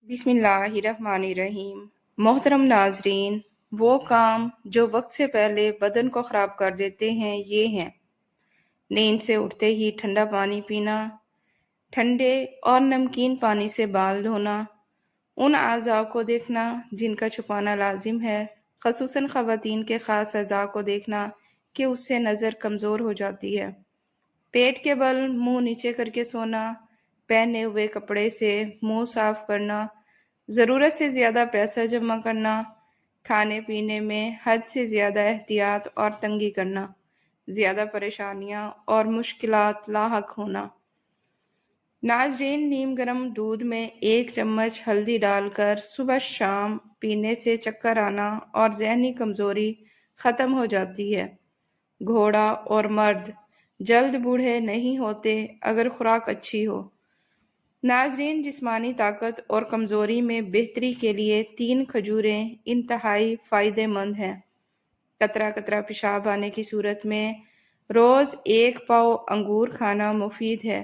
बिस्मिल्लाहिर्रहमानिर्रहीम। मोहतरम नाजरीन, वो काम जो वक्त से पहले बदन को ख़राब कर देते हैं ये हैं: नींद से उठते ही ठंडा पानी पीना, ठंडे और नमकीन पानी से बाल धोना, उन अज़ा को देखना जिनका छुपाना लाजिम है, ख़ुसूसन ख़वातीन के ख़ास अज़ा को देखना कि उससे नज़र कमज़ोर हो जाती है, पेट के बल मुंह नीचे करके सोना, पहने हुए कपड़े से मुंह साफ करना, ज़रूरत से ज़्यादा पैसा जमा करना, खाने पीने में हद से ज़्यादा एहतियात और तंगी करना, ज़्यादा परेशानियां और मुश्किलात लाहक होना। नाजरीन, नीम गर्म दूध में 1 चम्मच हल्दी डालकर सुबह शाम पीने से चक्कर आना और जहनी कमज़ोरी ख़त्म हो जाती है। घोड़ा और मर्द जल्द बूढ़े नहीं होते अगर खुराक अच्छी हो। नाजरीन, जिस्मानी ताकत और कमज़ोरी में बेहतरी के लिए 3 खजूरें इंतहाई फ़ायदेमंद हैं। कतरा कतरा पेशाब आने की सूरत में रोज़ 1 पाव अंगूर खाना मुफीद है।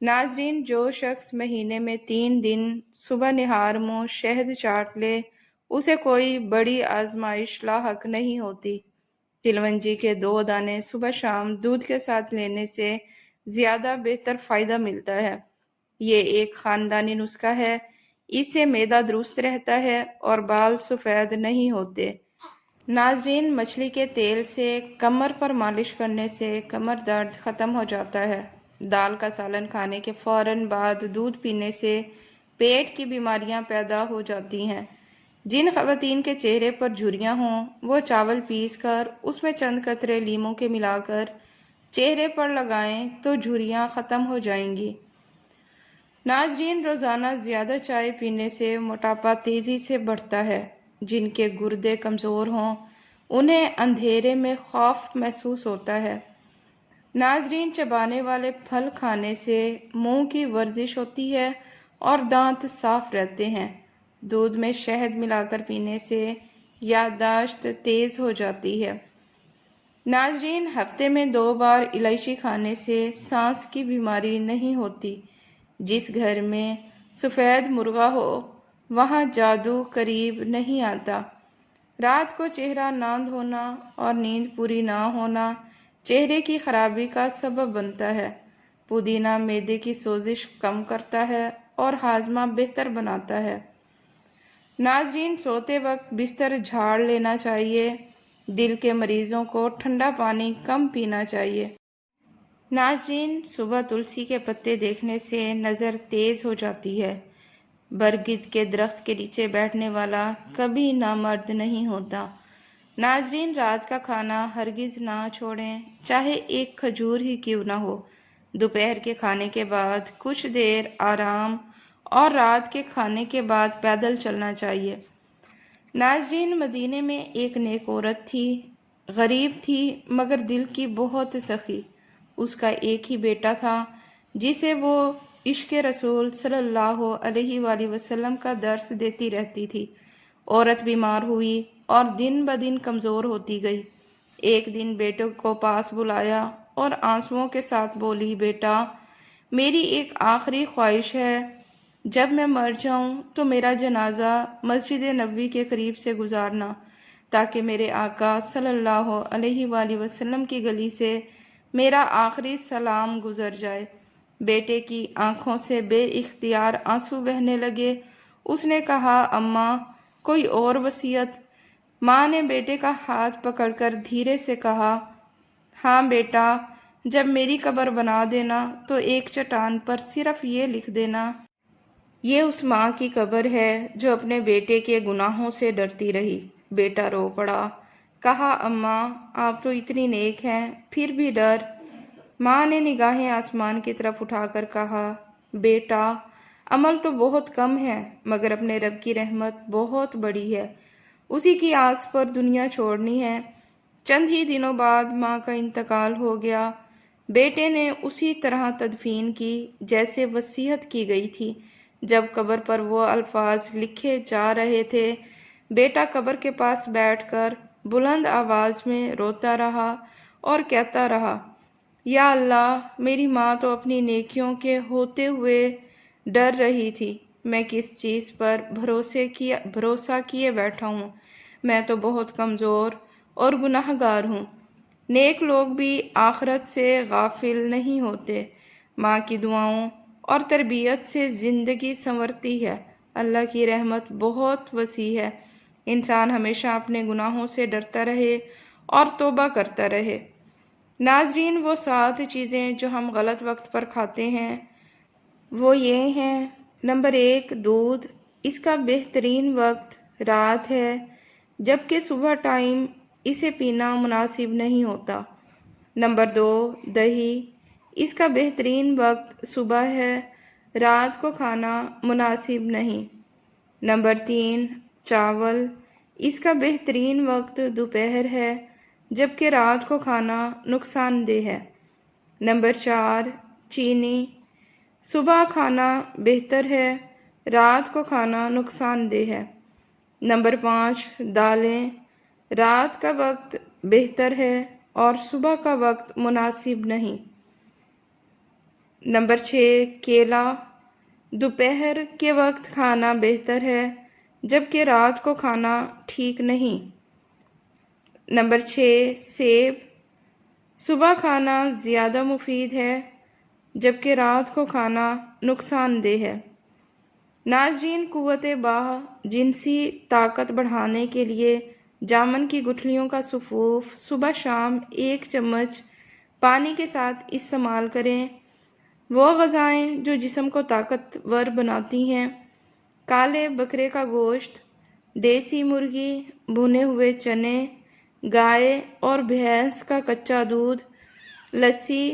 नाजरीन, जो शख्स महीने में 3 दिन सुबह निहार मुँह शहद चाट ले, उसे कोई बड़ी आजमाइश लाहक नहीं होती। तिलवंजी के 2 दाने सुबह शाम दूध के साथ लेने से ज़्यादा बेहतर फ़ायदा मिलता है। ये एक ख़ानदानी नुस्खा है। इससे मैदा दुरुस्त रहता है और बाल सफ़ेद नहीं होते। नाजरीन, मछली के तेल से कमर पर मालिश करने से कमर दर्द ख़त्म हो जाता है। दाल का सालन खाने के फ़ौरन बाद दूध पीने से पेट की बीमारियां पैदा हो जाती हैं। जिन ख़वातीन के चेहरे पर झुर्रियां हों, वो चावल पीस कर उसमें चंद कतरे लीमों के मिलाकर चेहरे पर लगाएं तो झुर्रियां ख़त्म हो जाएंगी। नाजरीन, रोज़ाना ज़्यादा चाय पीने से मोटापा तेज़ी से बढ़ता है। जिनके गुर्दे कमज़ोर हों, उन्हें अंधेरे में खौफ महसूस होता है। नाजरीन, चबाने वाले फल खाने से मुंह की वर्जिश होती है और दांत साफ रहते हैं। दूध में शहद मिलाकर पीने से याददाश्त तेज़ हो जाती है। नाजरीन, हफ्ते में 2 बार इलायची खाने से सांस की बीमारी नहीं होती। जिस घर में सफ़ेद मुर्गा हो, वहाँ जादू करीब नहीं आता। रात को चेहरा ना धोना और नींद पूरी ना होना चेहरे की खराबी का सबब बनता है। पुदीना मैदे की सोजिश कम करता है और हाजमा बेहतर बनाता है। नाजरीन, सोते वक्त बिस्तर झाड़ लेना चाहिए। दिल के मरीजों को ठंडा पानी कम पीना चाहिए। नाजरीन, सुबह तुलसी के पत्ते देखने से नज़र तेज़ हो जाती है। बरगद के दरख्त के नीचे बैठने वाला कभी नामर्द नहीं होता। नाजरीन, रात का खाना हरगिज़ ना छोड़ें, चाहे 1 खजूर ही क्यों ना हो। दोपहर के खाने के बाद कुछ देर आराम और रात के खाने के बाद पैदल चलना चाहिए। नाजरीन, मदीने में एक नेक औरत थी, गरीब थी मगर दिल की बहुत सखी। उसका एक ही बेटा था जिसे वो इश्क रसूल सल्लल्लाहु अलैहि वसल्लम का दर्स देती रहती थी। औरत बीमार हुई और दिन ब दिन कमज़ोर होती गई। एक दिन बेटे को पास बुलाया और आंसुओं के साथ बोली, बेटा, मेरी एक आखिरी ख्वाहिश है। जब मैं मर जाऊं तो मेरा जनाजा मस्जिद नबवी के करीब से गुजारना, ताकि मेरे आका सल्लल्लाहु अलैहि वसल्लम की गली से मेरा आखिरी सलाम गुजर जाए। बेटे की आंखों से बेइख्तियार आंसू बहने लगे। उसने कहा, अम्मा, कोई और वसीयत? माँ ने बेटे का हाथ पकड़कर धीरे से कहा, हाँ बेटा, जब मेरी कब्र बना देना तो एक चट्टान पर सिर्फ ये लिख देना, ये उस माँ की कब्र है जो अपने बेटे के गुनाहों से डरती रही। बेटा रो पड़ा। कहा, अम्मा, आप तो इतनी नेक हैं, फिर भी डर। माँ ने निगाहें आसमान की तरफ उठाकर कहा, बेटा, अमल तो बहुत कम है मगर अपने रब की रहमत बहुत बड़ी है। उसी की आस पर दुनिया छोड़नी है। चंद ही दिनों बाद माँ का इंतकाल हो गया। बेटे ने उसी तरह तदफीन की जैसे वसीयत की गई थी। जब कब्र पर वो अल्फाज लिखे जा रहे थे, बेटा कब्र के पास बैठकर बुलंद आवाज में रोता रहा और कहता रहा, या अल्लाह, मेरी माँ तो अपनी नेकियों के होते हुए डर रही थी, میں کس چیز پر بھروسہ کیے بیٹھا ہوں؟ میں تو بہت کمزور اور گناہ گار ہوں۔ نیک لوگ بھی آخرت سے غافل نہیں ہوتے۔ ماں کی دعاؤں اور تربیت سے زندگی سنورتی ہے۔ اللہ کی رحمت بہت وسیع ہے۔ انسان ہمیشہ اپنے گناہوں سے ڈرتا رہے اور توبہ کرتا رہے۔ ناظرین، وہ 7 چیزیں جو ہم غلط وقت پر کھاتے ہیں وہ یہ ہیں۔ نمبر 1، دودھ۔ اس کا بہترین وقت رات ہے، جبکہ صبح ٹائم اسے پینا مناسب نہیں ہوتا۔ نمبر 2، دہی۔ اس کا بہترین وقت صبح ہے، رات کو کھانا مناسب نہیں۔ نمبر 3، چاول۔ اس کا بہترین وقت دوپہر ہے، جبکہ رات کو کھانا نقصان دہ ہے۔ نمبر 4، چینی۔ صبح کھانا بہتر ہے، رات کو کھانا نقصان دہ ہے۔ نمبر 5، دالیں۔ رات کا وقت بہتر ہے اور صبح کا وقت مناسب نہیں۔ نمبر 6، کیلا۔ دوپہر کے وقت کھانا بہتر ہے، جبکہ رات کو کھانا ٹھیک نہیں۔ نمبر 6، سیب۔ صبح کھانا زیادہ مفید ہے، جبکہ رات کو کھانا نقصان دہ ہے۔ ناظرین، قوت باہ جنسی طاقت بڑھانے کے لیے جامن کی گٹھلیوں کا سفوف صبح شام 1 چمچ پانی کے ساتھ استعمال کریں۔ وہ غذائیں جو جسم کو طاقتور بناتی ہیں: کالے بکرے کا گوشت، دیسی مرغی، بھنے ہوئے چنے، گائے اور بھینس کا کچا دودھ، لسی،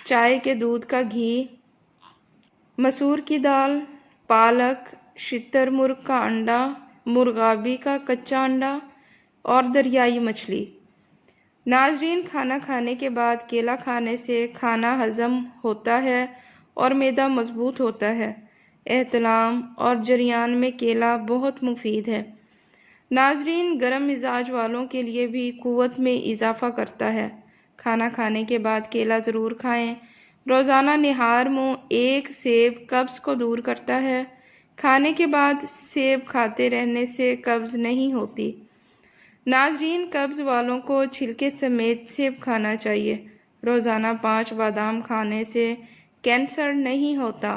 چائے کے دودھ کا گھی، مسور کی دال، پالک، شتر مرغ کا انڈا، مرغابی کا کچا انڈا اور دریائی مچھلی۔ ناظرین، کھانا کھانے کے بعد کیلا کھانے سے کھانا ہضم ہوتا ہے اور معدہ مضبوط ہوتا ہے۔ احتلام اور جریان میں کیلا بہت مفید ہے۔ ناظرین، گرم مزاج والوں کے لیے بھی قوت میں اضافہ کرتا ہے۔ کھانا کھانے کے بعد کیلا ضرور کھائیں۔ روزانہ نہار منہ 1 سیب قبض کو دور کرتا ہے۔ کھانے کے بعد سیب کھاتے رہنے سے قبض نہیں ہوتی۔ ناظرین، قبض والوں کو چھلکے سمیت سیب کھانا چاہیے۔ روزانہ 5 بادام کھانے سے کینسر نہیں ہوتا۔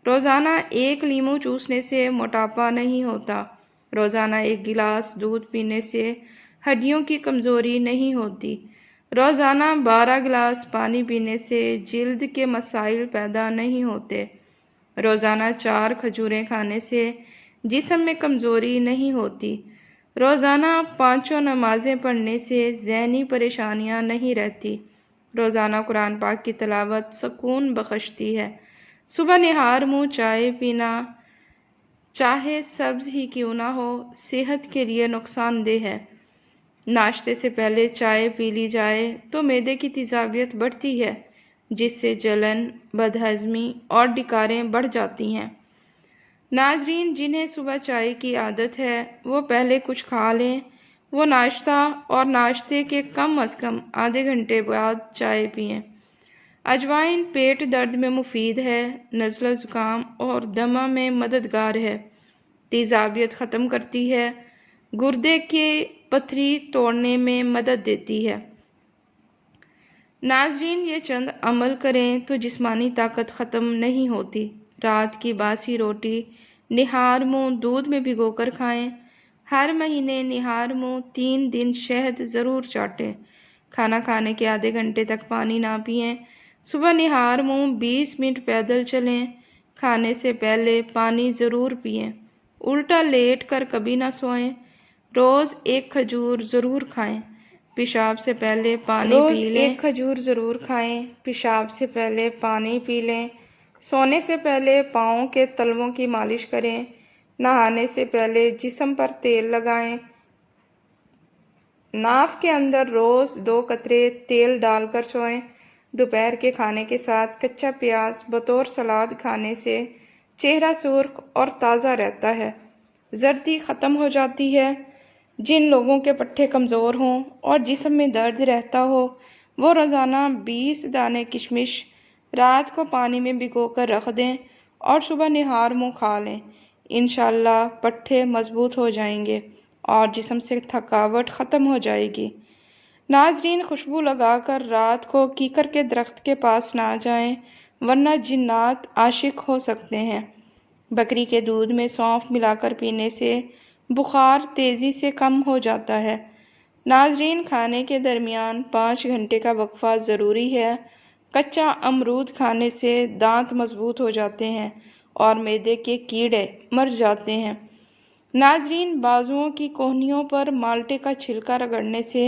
روزانہ 1 لیموں چوسنے سے موٹاپا نہیں ہوتا۔ روزانہ 1 گلاس دودھ پینے سے ہڈیوں کی کمزوری نہیں ہوتی۔ روزانہ 12 گلاس پانی پینے سے جلد کے مسائل پیدا نہیں ہوتے۔ روزانہ 4 کھجوریں کھانے سے جسم میں کمزوری نہیں ہوتی۔ روزانہ 5 نمازیں پڑھنے سے ذہنی پریشانیاں نہیں رہتی۔ روزانہ قرآن پاک کی تلاوت سکون بخشتی ہے۔ صبح نہار منہ چائے پینا، چاہے سبز ہی کیوں نہ ہو، صحت کے لیے نقصان دہ ہے۔ ناشتے سے پہلے چائے پی لی جائے تو معدے کی تیزابیت بڑھتی ہے، جس سے جلن، بدہضمی اور ڈکاریں بڑھ جاتی ہیں۔ ناظرین، جنہیں صبح چائے کی عادت ہے وہ پہلے کچھ کھا لیں۔ وہ ناشتہ اور ناشتے کے کم از کم آدھے گھنٹے بعد چائے پئیں۔ اجوائن پیٹ درد میں مفید ہے، نزلہ زکام اور دمہ میں مددگار ہے، تیزابیت ختم کرتی ہے، گردے کے پتھری توڑنے میں مدد دیتی ہے۔ ناظرین، یہ چند عمل کریں تو جسمانی طاقت ختم نہیں ہوتی۔ رات کی باسی روٹی نہار منہ دودھ میں بھگو کر کھائیں۔ ہر مہینے نہار منہ 3 دن شہد ضرور چاٹیں۔ کھانا کھانے کے آدھے گھنٹے تک پانی نہ پئیں۔ صبح نہار منہ 20 منٹ پیدل چلیں۔ کھانے سے پہلے پانی ضرور پئیں۔ الٹا لیٹ کر کبھی نہ سوئیں۔ روز 1 کھجور ضرور کھائیں۔ پیشاب سے پہلے پانی پی لیں۔ 1 کھجور ضرور کھائیں۔ پیشاب سے پہلے پانی پی لیں۔ سونے سے پہلے پاؤں کے تلووں کی مالش کریں۔ نہانے سے پہلے جسم پر تیل لگائیں۔ ناف کے اندر روز 2 قطرے تیل ڈال کر سوئیں۔ دوپہر کے کھانے کے ساتھ کچا پیاز بطور سلاد کھانے سے چہرہ سرخ اور تازہ رہتا ہے، زردی ختم ہو جاتی ہے۔ جن لوگوں کے پٹھے کمزور ہوں اور جسم میں درد رہتا ہو وہ روزانہ 20 دانے کشمش رات کو پانی میں بھگو کر رکھ دیں اور صبح نہار منہ کھا لیں۔ इंशाअल्लाह पट्ठे मजबूत हो जाएंगे और जिस्म से थकावट ख़त्म हो जाएगी। नाजरीन, खुशबू लगाकर रात को कीकर के दरख्त के पास ना जाएं, वरना जिन्नात आशिक हो सकते हैं। बकरी के दूध में सौंफ मिलाकर पीने से बुखार तेज़ी से कम हो जाता है। नाजरीन, खाने के दरमियान 5 घंटे का वक्फा ज़रूरी है। कच्चा अमरूद खाने से दांत मजबूत हो जाते हैं और मैदे के कीड़े मर जाते हैं। नाजरीन, बाजुओं की कोहनियों पर माल्टे का छिलका रगड़ने से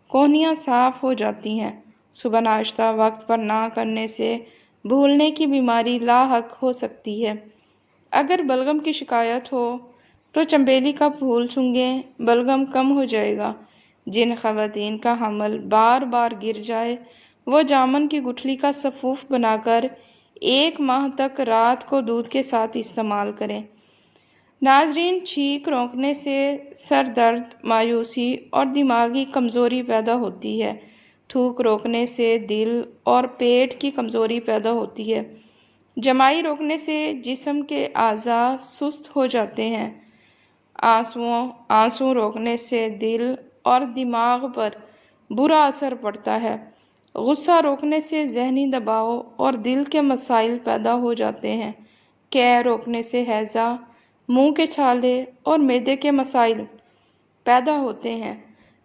कोहनियाँ साफ हो जाती हैं। सुबह नाश्ता वक्त पर ना करने से भूलने की बीमारी लाहक हो सकती है। अगर बलगम की शिकायत हो तो चंबेली का फूल सूंघें, बलगम कम हो जाएगा। जिन ख़वातीन का हमल बार बार गिर जाए वो जामुन की गुठली का सफ़ूफ बनाकर 1 माह तक रात को दूध के साथ इस्तेमाल करें। नाजरीन, छींक रोकने से सर दर्द, मायूसी और दिमागी कमज़ोरी पैदा होती है। थूक रोकने से दिल और पेट की कमज़ोरी पैदा होती है। जमाई रोकने से जिस्म के आज़ा सुस्त हो जाते हैं। आंसू रोकने से दिल और दिमाग पर बुरा असर पड़ता है। गुस्सा रोकने से जहनी दबाव और दिल के मसाइल पैदा हो जाते हैं। कै रोकने से हैज़ा, मुंह के छाले और मैदे के मसाइल पैदा होते हैं।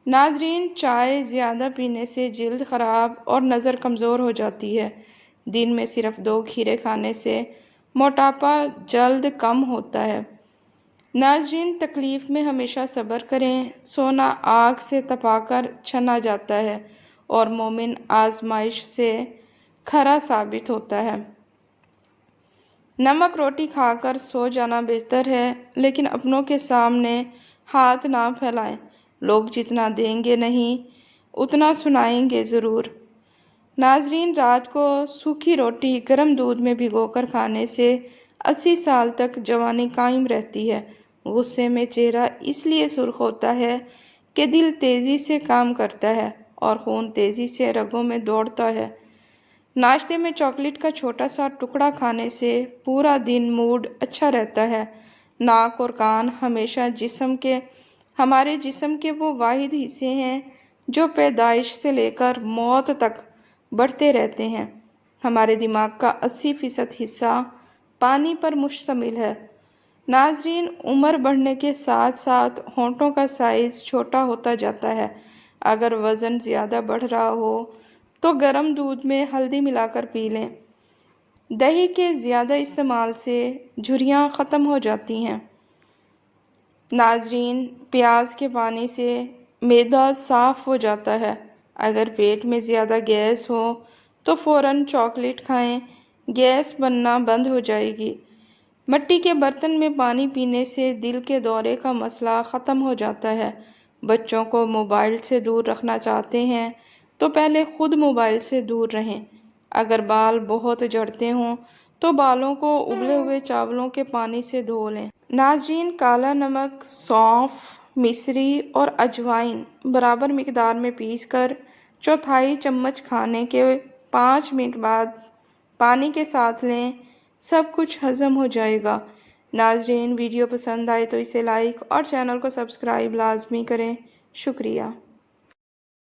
नाजरीन, चाय ज़्यादा पीने से जिल्द ख़राब और नज़र कमज़ोर हो जाती है। दिन में सिर्फ 2 खीरे खाने से मोटापा जल्द कम होता है। नाजरीन, तकलीफ़ में हमेशा सब्र करें। सोना आग से तपाकर छना जाता है और मोमिन आजमाइश से खरा साबित होता है। नमक रोटी खाकर सो जाना बेहतर है, लेकिन अपनों के सामने हाथ ना फैलाएं। लोग जितना देंगे नहीं, उतना सुनाएंगे ज़रूर। नाजरीन, रात को सूखी रोटी गर्म दूध में भिगोकर खाने से 80 साल तक जवानी कायम रहती है। गुस्से में चेहरा इसलिए सुर्ख होता है कि दिल तेज़ी से काम करता है और खून तेज़ी से रगों में दौड़ता है। नाश्ते में चॉकलेट का छोटा सा टुकड़ा खाने से पूरा दिन मूड अच्छा रहता है। नाक और कान हमेशा हमारे जिस्म के वो वाहिद हिस्से हैं जो पैदाइश से लेकर मौत तक बढ़ते रहते हैं। हमारे दिमाग का 80% हिस्सा पानी पर मुश्तमिल है। नाजरीन, उम्र बढ़ने के साथ साथ होंठों का साइज़ छोटा होता जाता है। अगर वज़न ज़्यादा बढ़ रहा हो तो गर्म दूध में हल्दी मिलाकर पी लें। दही के ज़्यादा इस्तेमाल से झुर्रियाँ ख़त्म हो जाती हैं। नाजरीन, प्याज के पानी से मैदा साफ़ हो जाता है। अगर पेट में ज़्यादा गैस हो तो फ़ौरन चॉकलेट खाएं, गैस बनना बंद हो जाएगी। मिट्टी के बर्तन में पानी पीने से दिल के दौरे का मसला ख़त्म हो जाता है। बच्चों को मोबाइल से दूर रखना चाहते हैं तो पहले खुद मोबाइल से दूर रहें। अगर बाल बहुत झड़ते हों तो बालों को उबले हुए चावलों के पानी से धो लें। नाजरीन, काला नमक, सौंफ, मिश्री और अजवाइन बराबर मिकदार में पीसकर 1/4 चम्मच खाने के 5 मिनट बाद पानी के साथ लें। सब कुछ हज़म हो जाएगा। नाजरीन, वीडियो पसंद आए तो इसे लाइक और चैनल को सब्सक्राइब लाजमी करें। शुक्रिया।